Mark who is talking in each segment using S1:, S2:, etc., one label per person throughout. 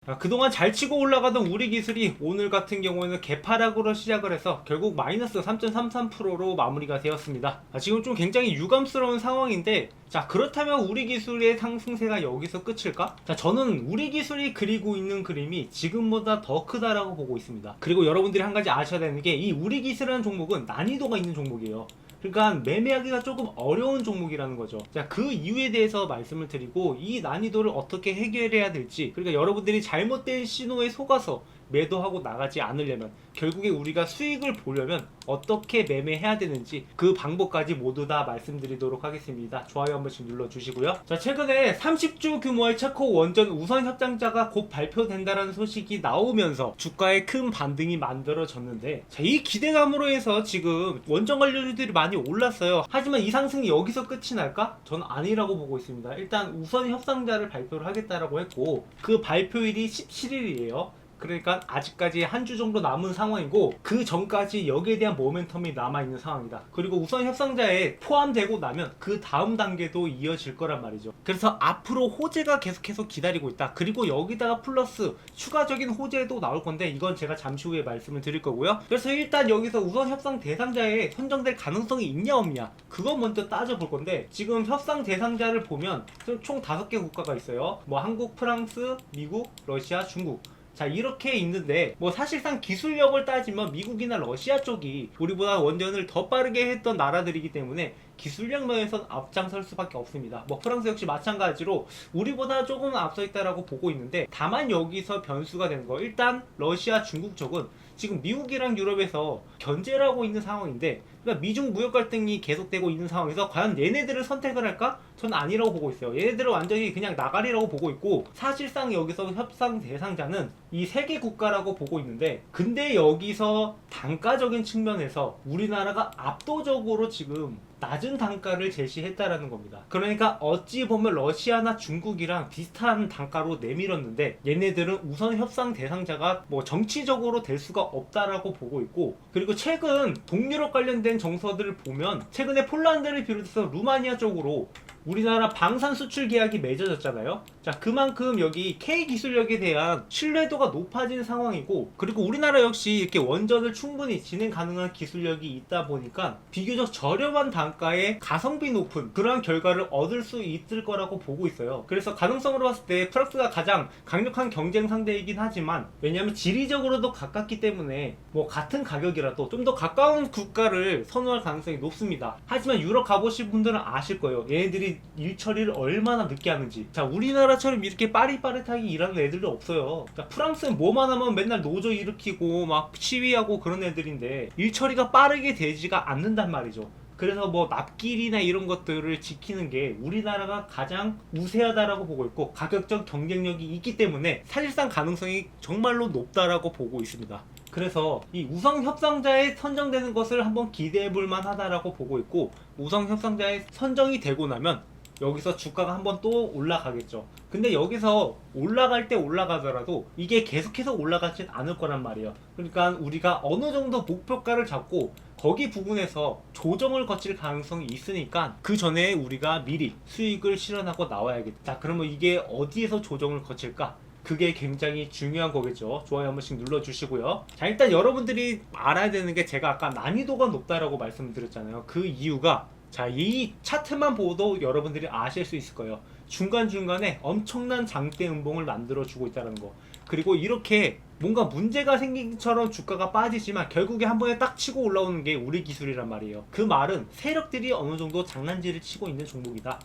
S1: 그동안 잘 치고 올라가던 우리 기술이 오늘 같은 경우에는 개파락으로 시작을 해서 결국 마이너스 3.33%로 마무리가 되었습니다. 지금 좀 굉장히 유감스러운 상황인데, 자, 그렇다면 우리 기술의 상승세가 여기서 끝일까? 자, 저는 우리 기술이 그리고 있는 그림이 지금보다 더 크다라고 보고 있습니다. 그리고 여러분들이 한 가지 아셔야 되는 게, 이 우리 기술이라는 종목은 난이도가 있는 종목이에요. 그러니까 매매하기가 조금 어려운 종목이라는 거죠. 자, 그 이유에 대해서 말씀을 드리고, 이 난이도를 어떻게 해결해야 될지, 그러니까 여러분들이 잘못된 신호에 속아서 매도하고 나가지 않으려면, 결국에 우리가 수익을 보려면 어떻게 매매해야 되는지 그 방법까지 모두 다 말씀드리도록 하겠습니다. 좋아요 한 번씩 눌러주시고요. 자, 최근에 30주 규모의 차코 원전 우선 협상자가 곧 발표된다라는 소식이 나오면서 주가에 큰 반등이 만들어졌는데, 자, 이 기대감으로 해서 지금 원전 관련주들이 많이 올랐어요. 하지만 이 상승이 여기서 끝이 날까? 저는 아니라고 보고 있습니다. 일단 우선 협상자를 발표를 하겠다라고 했고, 그 발표일이 17일이에요. 그러니까 아직까지 한 주 정도 남은 상황이고, 그 전까지 여기에 대한 모멘텀이 남아있는 상황이다. 그리고 우선 협상자에 포함되고 나면 그 다음 단계도 이어질 거란 말이죠. 그래서 앞으로 호재가 계속해서 기다리고 있다. 그리고 여기다가 플러스 추가적인 호재도 나올 건데, 이건 제가 잠시 후에 말씀을 드릴 거고요. 그래서 일단 여기서 우선 협상 대상자에 선정될 가능성이 있냐 없냐, 그거 먼저 따져볼 건데, 지금 협상 대상자를 보면 총 5개 국가가 있어요. 뭐 한국, 프랑스, 미국, 러시아, 중국. 자, 이렇게 있는데, 뭐 사실상 기술력을 따지면 미국이나 러시아 쪽이 우리보다 원전을 더 빠르게 했던 나라들이기 때문에 기술력 면에선 앞장설 수밖에 없습니다. 뭐 프랑스 역시 마찬가지로 우리보다 조금 앞서 있다라고 보고 있는데, 다만 여기서 변수가 되는 거, 일단 러시아, 중국 쪽은 지금 미국이랑 유럽에서 견제를 하고 있는 상황인데, 그러니까 미중 무역 갈등이 계속되고 있는 상황에서 과연 얘네들을 선택을 할까? 저는 아니라고 보고 있어요. 얘네들은 완전히 그냥 나가리라고 보고 있고, 사실상 여기서 협상 대상자는 이 세 개 국가라고 보고 있는데, 근데 여기서 단가적인 측면에서 우리나라가 압도적으로 지금 낮은 단가를 제시했다라는 겁니다. 그러니까 어찌 보면 러시아나 중국이랑 비슷한 단가로 내밀었는데, 얘네들은 우선 협상 대상자가 뭐 정치적으로 될 수가 없다라고 보고 있고, 그리고 최근 동유럽 관련된 정서들을 보면 최근에 폴란드를 비롯해서 루마니아 쪽으로 우리나라 방산 수출 계약이 맺어졌잖아요. 자, 그만큼 여기 K 기술력에 대한 신뢰도가 높아진 상황이고, 그리고 우리나라 역시 이렇게 원전을 충분히 진행 가능한 기술력이 있다 보니까 비교적 저렴한 단가에 가성비 높은 그러한 결과를 얻을 수 있을 거라고 보고 있어요. 그래서 가능성으로 봤을 때 프랑스가 가장 강력한 경쟁 상대이긴 하지만, 왜냐하면 지리적으로도 가깝기 때문에 뭐 같은 가격이라도 좀 더 가까운 국가를 선호할 가능성이 높습니다. 하지만 유럽 가보신 분들은 아실 거예요. 얘네들이 일 처리를 얼마나 늦게 하는지. 자, 우리나라처럼 이렇게 빠릿빠릿하게 일하는 애들도 없어요. 자, 프랑스는 뭐만 하면 맨날 노조 일으키고 막 시위하고 그런 애들인데, 일 처리가 빠르게 되지가 않는단 말이죠. 그래서 뭐 납길이나 이런 것들을 지키는 게 우리나라가 가장 우세하다라고 보고 있고, 가격적 경쟁력이 있기 때문에 사실상 가능성이 정말로 높다라고 보고 있습니다. 그래서 이 우선 협상자에 선정되는 것을 한번 기대해 볼 만하다라고 보고 있고, 우선 협상자에 선정이 되고 나면 여기서 주가가 한번 또 올라가겠죠. 근데 여기서 올라갈 때 올라가더라도 이게 계속해서 올라가진 않을 거란 말이에요. 그러니까 우리가 어느 정도 목표가를 잡고 거기 부분에서 조정을 거칠 가능성이 있으니까, 그 전에 우리가 미리 수익을 실현하고 나와야겠다. 자, 그러면 이게 어디에서 조정을 거칠까? 그게 굉장히 중요한 거겠죠. 좋아요 한 번씩 눌러주시고요. 자, 일단 여러분들이 알아야 되는 게, 제가 아까 난이도가 높다라고 말씀드렸잖아요. 그 이유가, 자, 이 차트만 보도 여러분들이 아실 수 있을 거예요. 중간중간에 엄청난 장대 음봉을 만들어 주고 있다는 거. 그리고 이렇게 뭔가 문제가 생긴 것처럼 주가가 빠지지만 결국에 한 번에 딱 치고 올라오는 게 우리 기술이란 말이에요. 그 말은 세력들이 어느 정도 장난질을 치고 있는 종목이다.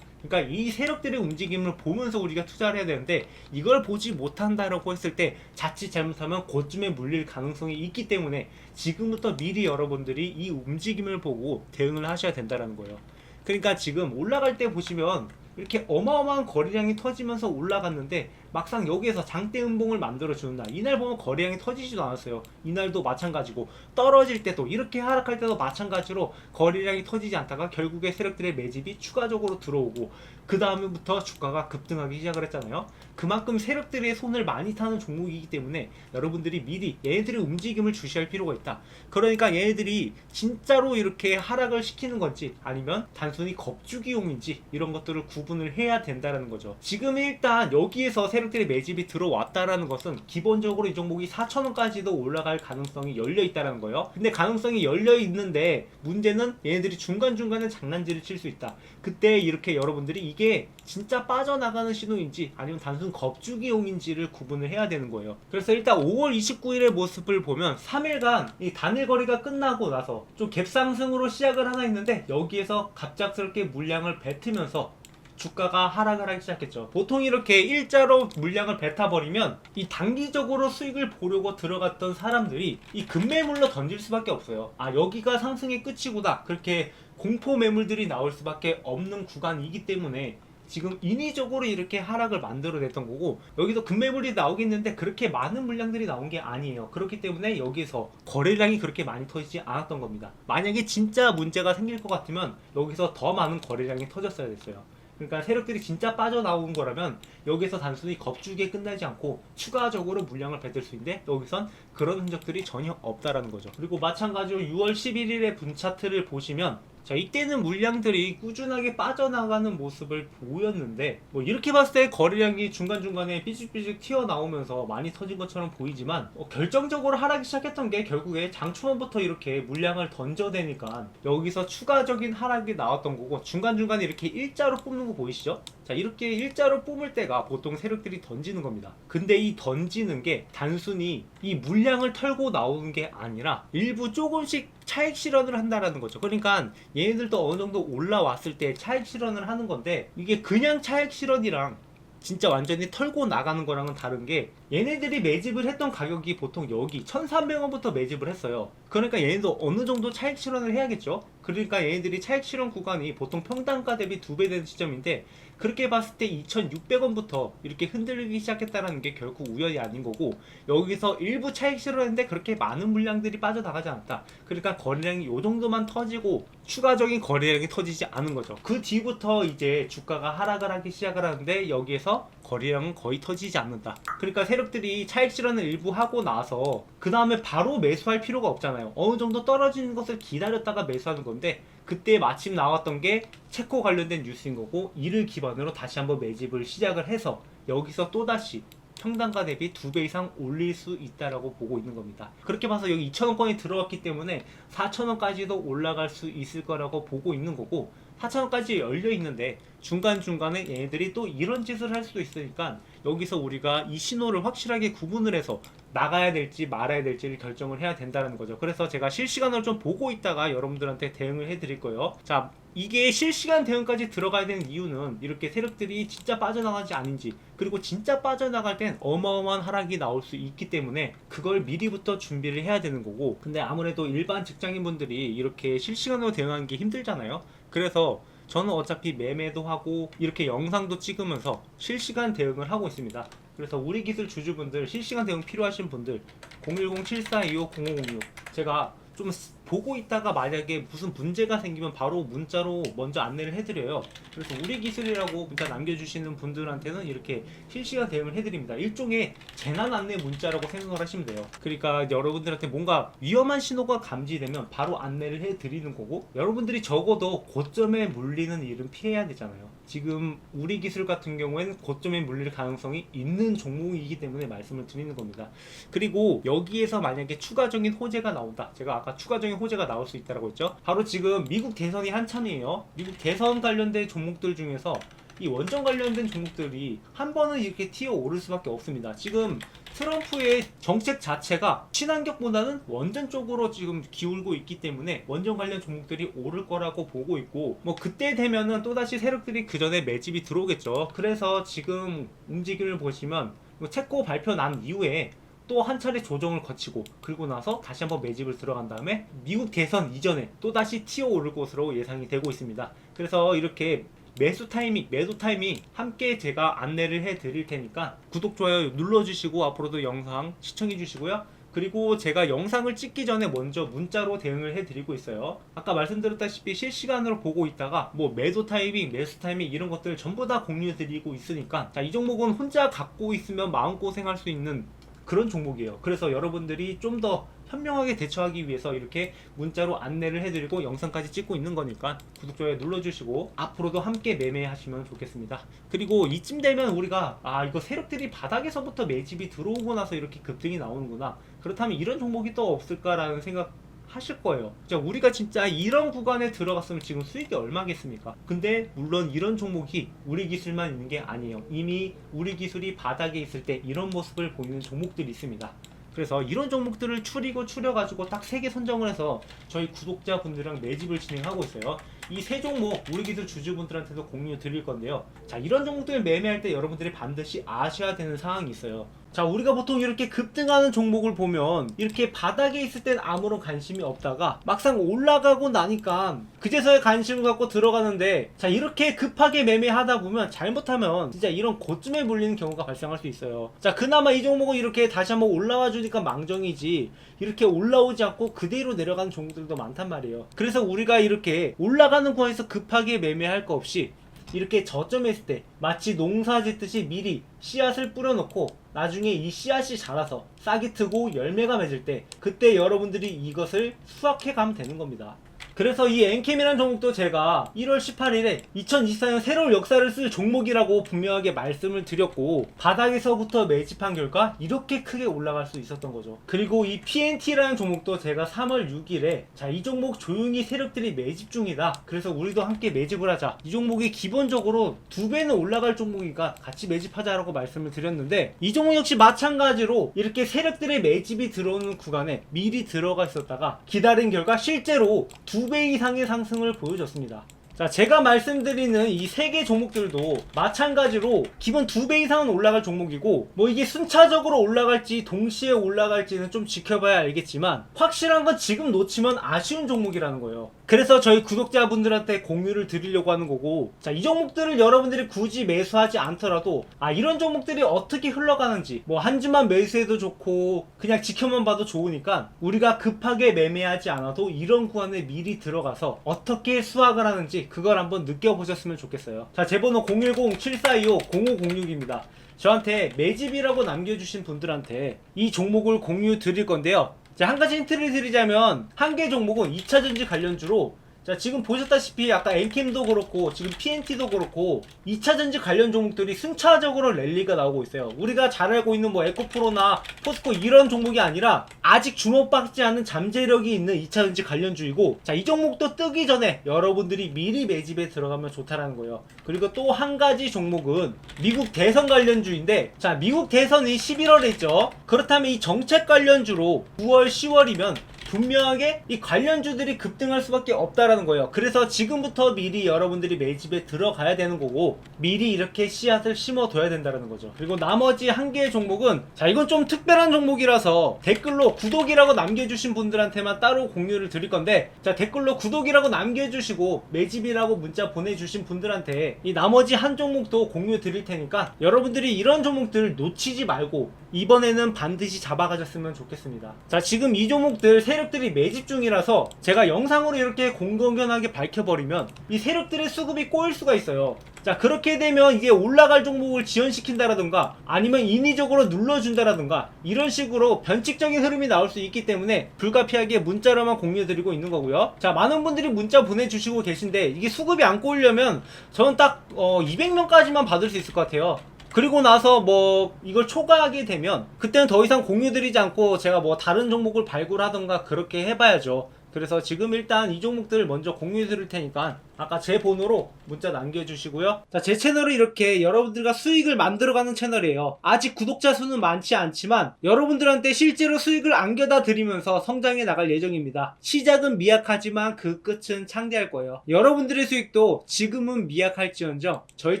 S1: 그러니까 이 세력들의 움직임을 보면서 우리가 투자를 해야 되는데, 이걸 보지 못한다라고 했을 때 자칫 잘못하면 고쯤에 물릴 가능성이 있기 때문에 지금부터 미리 여러분들이 이 움직임을 보고 대응을 하셔야 된다는 거예요. 그러니까 지금 올라갈 때 보시면 이렇게 어마어마한 거래량이 터지면서 올라갔는데, 막상 여기에서 장대 음봉을 만들어 주는 날, 이날 보면 거래량이 터지지도 않았어요. 이날도 마찬가지고, 떨어질 때도, 이렇게 하락할 때도 마찬가지로 거래량이 터지지 않다가 결국에 세력들의 매집이 추가적으로 들어오고, 그 다음부터 주가가 급등하기 시작을 했잖아요. 그만큼 세력들의 손을 많이 타는 종목이기 때문에 여러분들이 미리 얘네들의 움직임을 주시할 필요가 있다. 그러니까 얘네들이 진짜로 이렇게 하락을 시키는 건지 아니면 단순히 겁주기용인지, 이런 것들을 구분을 해야 된다는 거죠. 지금 일단 여기에서 세 세력들이 매집이 들어왔다라는 것은 기본적으로 이 종목이 4,000원까지도 올라갈 가능성이 열려 있다라는 거예요. 근데 가능성이 열려 있는데 문제는 얘네들이 중간중간에 장난질을 칠 수 있다. 그때 이렇게 여러분들이 이게 진짜 빠져나가는 신호인지 아니면 단순 겁주기용인지를 구분을 해야 되는 거예요. 그래서 일단 5월 29일의 모습을 보면 3일간 이 단일 거래가 끝나고 나서 좀 갭상승으로 시작을 하나 했는데 여기에서 갑작스럽게 물량을 뱉으면서 주가가 하락을 하기 시작했죠. 보통 이렇게 일자로 물량을 뱉어버리면 이 단기적으로 수익을 보려고 들어갔던 사람들이 이 급매물로 던질 수밖에 없어요. 아, 여기가 상승의 끝이구나, 그렇게 공포 매물들이 나올 수밖에 없는 구간이기 때문에 지금 인위적으로 이렇게 하락을 만들어냈던 거고, 여기서 급매물이 나오겠는데 그렇게 많은 물량들이 나온 게 아니에요. 그렇기 때문에 여기서 거래량이 그렇게 많이 터지지 않았던 겁니다. 만약에 진짜 문제가 생길 것 같으면 여기서 더 많은 거래량이 터졌어야 됐어요. 그러니까 세력들이 진짜 빠져나온 거라면 여기서 단순히 겁주기에 끝나지 않고 추가적으로 물량을 뱉을 수 있는데 여기선 그런 흔적들이 전혀 없다라는 거죠. 그리고 마찬가지로 6월 11일의 분 차트를 보시면, 자, 이때는 물량들이 꾸준하게 빠져나가는 모습을 보였는데 뭐 이렇게 봤을 때 거래량이 중간중간에 삐죽삐죽 튀어나오면서 많이 터진 것처럼 보이지만 결정적으로 하락이 시작했던 게 결국에 장 초반부터 이렇게 물량을 던져대니까 여기서 추가적인 하락이 나왔던 거고, 중간중간에 이렇게 일자로 뽑는 거 보이시죠? 자, 이렇게 일자로 뽑을 때가 보통 세력들이 던지는 겁니다. 근데 이 던지는 게 단순히 이 물량을 털고 나오는 게 아니라 일부 조금씩 차익 실현을 한다라는 거죠. 그러니까 얘네들도 어느 정도 올라왔을 때 차익 실현을 하는 건데, 이게 그냥 차익 실현이랑 진짜 완전히 털고 나가는 거랑은 다른 게, 얘네들이 매집을 했던 가격이 보통 여기 1,300원부터 매집을 했어요. 그러니까 얘네도 어느 정도 차익 실현을 해야겠죠. 그러니까 얘네들이 차익 실현 구간이 보통 평단가 대비 2배 되는 시점인데, 그렇게 봤을 때 2,600원부터 이렇게 흔들리기 시작했다는 게 결국 우연이 아닌 거고, 여기서 일부 차익 실현했는데 그렇게 많은 물량들이 빠져나가지 않았다. 그러니까 거래량이 요 정도만 터지고 추가적인 거래량이 터지지 않은 거죠. 그 뒤부터 이제 주가가 하락을 하기 시작을 하는데 여기에서 거래량은 거의 터지지 않는다. 그러니까 세력들이 차익 실현을 일부 하고 나서 그 다음에 바로 매수할 필요가 없잖아요. 어느 정도 떨어지는 것을 기다렸다가 매수하는 건데, 그때 마침 나왔던 게 체코 관련된 뉴스인 거고, 이를 기반으로 다시 한번 매집을 시작을 해서 여기서 또다시 평단가 대비 2배 이상 올릴 수 있다라고 보고 있는 겁니다. 그렇게 봐서 여기 2,000원권이 들어왔기 때문에 4,000원까지도 올라갈 수 있을 거라고 보고 있는 거고, 4,000원까지 열려 있는데 중간중간에 얘네들이 또 이런 짓을 할 수도 있으니까 여기서 우리가 이 신호를 확실하게 구분을 해서 나가야 될지 말아야 될지를 결정을 해야 된다는 거죠. 그래서 제가 실시간으로 좀 보고 있다가 여러분들한테 대응을 해드릴 거예요. 자, 이게 실시간 대응까지 들어가야 되는 이유는 이렇게 세력들이 진짜 빠져나가지 아닌지, 그리고 진짜 빠져나갈 땐 어마어마한 하락이 나올 수 있기 때문에 그걸 미리부터 준비를 해야 되는 거고, 근데 아무래도 일반 직장인분들이 이렇게 실시간으로 대응하는 게 힘들잖아요. 그래서 저는 어차피 매매도 하고 이렇게 영상도 찍으면서 실시간 대응을 하고 있습니다. 그래서 우리 기술 주주분들 실시간 대응 필요하신 분들 010-7425-0506 제가 좀 보고 있다가 만약에 무슨 문제가 생기면 바로 문자로 먼저 안내를 해드려요. 그래서 우리 기술이라고 문자 남겨주시는 분들한테는 이렇게 실시간 대응을 해드립니다. 일종의 재난 안내 문자라고 생각을 하시면 돼요. 그러니까 여러분들한테 뭔가 위험한 신호가 감지되면 바로 안내를 해드리는 거고, 여러분들이 적어도 고점에 물리는 일은 피해야 되잖아요. 지금 우리 기술 같은 경우에는 고점에 물릴 가능성이 있는 종목이기 때문에 말씀을 드리는 겁니다. 그리고 여기에서 만약에 추가적인 호재가 나온다, 제가 아까 추가적인 호재가 나올 수 있다고 했죠. 바로 지금 미국 대선이 한참이에요. 미국 대선 관련된 종목들 중에서 이 원전 관련된 종목들이 한 번은 이렇게 튀어 오를 수밖에 없습니다. 지금 트럼프의 정책 자체가 친환경보다는 원전 쪽으로 지금 기울고 있기 때문에 원전 관련 종목들이 오를 거라고 보고 있고, 뭐 그때 되면은 또다시 세력들이 그 전에 매집이 들어오겠죠. 그래서 지금 움직임을 보시면 체코 발표 난 이후에 또 한 차례 조정을 거치고, 그리고 나서 다시 한번 매집을 들어간 다음에 미국 대선 이전에 또다시 튀어 오를 것으로 예상이 되고 있습니다. 그래서 이렇게 매수 타이밍, 매도 타이밍 함께 제가 안내를 해 드릴 테니까 구독, 좋아요 눌러주시고 앞으로도 영상 시청해 주시고요. 그리고 제가 영상을 찍기 전에 먼저 문자로 대응을 해 드리고 있어요. 아까 말씀드렸다시피 실시간으로 보고 있다가 뭐 매도 타이밍, 매수 타이밍 이런 것들 전부 다 공유해 드리고 있으니까, 자, 이 종목은 혼자 갖고 있으면 마음고생할 수 있는 그런 종목이에요. 그래서 여러분들이 좀 더 현명하게 대처하기 위해서 이렇게 문자로 안내를 해드리고 영상까지 찍고 있는 거니까 구독, 좋아요 눌러주시고 앞으로도 함께 매매하시면 좋겠습니다. 그리고 이쯤 되면 우리가 이거 세력들이 바닥에서부터 매집이 들어오고 나서 이렇게 급등이 나오는구나, 그렇다면 이런 종목이 또 없을까라는 생각 하실 거예요. 자, 우리가 진짜 이런 구간에 들어갔으면 지금 수익이 얼마겠습니까? 근데 물론 이런 종목이 우리 기술만 있는 게 아니에요. 이미 우리 기술이 바닥에 있을 때 이런 모습을 보이는 종목들이 있습니다. 그래서 이런 종목들을 추려가지고 딱 3개 선정을 해서 저희 구독자분들이랑 매집을 진행하고 있어요. 이 3종목 우리 기술 주주분들한테도 공유 드릴 건데요. 자, 이런 종목들을 매매할 때 여러분들이 반드시 아셔야 되는 상황이 있어요. 자, 우리가 보통 이렇게 급등하는 종목을 보면 이렇게 바닥에 있을 땐 아무런 관심이 없다가 막상 올라가고 나니까 그제서야 관심을 갖고 들어가는데, 자, 이렇게 급하게 매매하다 보면 잘못하면 진짜 이런 고점에 물리는 경우가 발생할 수 있어요. 자, 그나마 이 종목은 이렇게 다시 한번 올라와 주니까 망정이지 이렇게 올라오지 않고 그대로 내려가는 종목들도 많단 말이에요. 그래서 우리가 이렇게 올라가는 구간에서 급하게 매매할 거 없이 이렇게 저점했을 때 마치 농사 짓듯이 미리 씨앗을 뿌려놓고 나중에 이 씨앗이 자라서 싹이 트고 열매가 맺을 때 그때 여러분들이 이것을 수확해 가면 되는 겁니다. 그래서 이 엔캠이라는 종목도 제가 1월 18일에 2024년 새로운 역사를 쓸 종목이라고 분명하게 말씀을 드렸고, 바닥에서부터 매집한 결과 이렇게 크게 올라갈 수 있었던 거죠. 그리고 이 PNT라는 종목도 제가 3월 6일에 자, 이 종목 조용히 세력들이 매집 중이다, 그래서 우리도 함께 매집을 하자, 이 종목이 기본적으로 2배는 올라갈 종목이니까 같이 매집하자라고 말씀을 드렸는데, 이 종목 역시 마찬가지로 이렇게 세력들의 매집이 들어오는 구간에 미리 들어가 있었다가 기다린 결과 실제로 2배 이상의 상승을 보여줬습니다. 자, 제가 말씀드리는 이 3개 종목들도 마찬가지로 기본 2배 이상은 올라갈 종목이고, 뭐 이게 순차적으로 올라갈지 동시에 올라갈지는 좀 지켜봐야 알겠지만 확실한 건 지금 놓치면 아쉬운 종목이라는 거예요. 그래서 저희 구독자분들한테 공유를 드리려고 하는 거고, 자, 이 종목들을 여러분들이 굳이 매수하지 않더라도 이런 종목들이 어떻게 흘러가는지 뭐 한 주만 매수해도 좋고 그냥 지켜만 봐도 좋으니까 우리가 급하게 매매하지 않아도 이런 구간에 미리 들어가서 어떻게 수확을 하는지 그걸 한번 느껴보셨으면 좋겠어요. 자, 제 번호 010-7425-0506입니다. 저한테 매집이라고 남겨주신 분들한테 이 종목을 공유 드릴 건데요. 자, 한 가지 힌트를 드리자면 한 개 종목은 2차전지 관련주로, 자, 지금 보셨다시피 아까 엔캠도 그렇고 지금 PNT도 그렇고 2차전지 관련 종목들이 순차적으로 랠리가 나오고 있어요. 우리가 잘 알고 있는 뭐 에코프로나 포스코 이런 종목이 아니라 아직 주목받지 않은 잠재력이 있는 2차전지 관련주이고, 자, 이 종목도 뜨기 전에 여러분들이 미리 매집에 들어가면 좋다라는 거예요. 그리고 또 한 가지 종목은 미국 대선 관련주인데, 자, 미국 대선이 11월에 있죠. 그렇다면 이 정책 관련주로 9월 10월이면 분명하게 이 관련주들이 급등할 수밖에 없다라는 거예요. 그래서 지금부터 미리 여러분들이 매집에 들어가야 되는 거고 미리 이렇게 씨앗을 심어둬야 된다는 거죠. 그리고 나머지 한 개의 종목은, 자, 이건 좀 특별한 종목이라서 댓글로 구독이라고 남겨주신 분들한테만 따로 공유를 드릴 건데, 자, 댓글로 구독이라고 남겨주시고 매집이라고 문자 보내주신 분들한테 이 나머지 한 종목도 공유 드릴 테니까 여러분들이 이런 종목들 놓치지 말고 이번에는 반드시 잡아가셨으면 좋겠습니다. 자, 지금 이 종목들 세력들이 매집 중이라서 제가 영상으로 이렇게 공공연하게 밝혀버리면 이 세력들의 수급이 꼬일 수가 있어요. 자, 그렇게 되면 이게 올라갈 종목을 지연시킨다라든가 아니면 인위적으로 눌러준다라든가 이런 식으로 변칙적인 흐름이 나올 수 있기 때문에 불가피하게 문자로만 공유드리고 있는 거고요. 자, 많은 분들이 문자 보내주시고 계신데 이게 수급이 안 꼬이려면 저는 딱 200명까지만 받을 수 있을 것 같아요. 그리고 나서 뭐 이걸 초과하게 되면 그때는 더 이상 공유드리지 않고 제가 뭐 다른 종목을 발굴하던가 그렇게 해봐야죠. 그래서 지금 일단 이 종목들을 먼저 공유해 드릴 테니까 아까 제 번호로 문자 남겨주시고요. 자, 제 채널은 이렇게 여러분들과 수익을 만들어가는 채널이에요. 아직 구독자 수는 많지 않지만 여러분들한테 실제로 수익을 안겨다 드리면서 성장해 나갈 예정입니다. 시작은 미약하지만 그 끝은 창대할 거예요. 여러분들의 수익도 지금은 미약할지언정 저희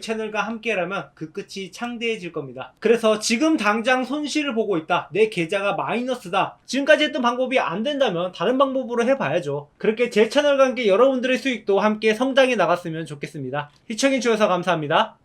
S1: 채널과 함께라면 그 끝이 창대해질 겁니다. 그래서 지금 당장 손실을 보고 있다, 내 계좌가 마이너스다, 지금까지 했던 방법이 안 된다면 다른 방법으로 해봐야죠. 그렇게 제 채널과 함께 여러분들의 수익도 함께 성장해 나갔으면 좋겠습니다. 시청해주셔서 감사합니다.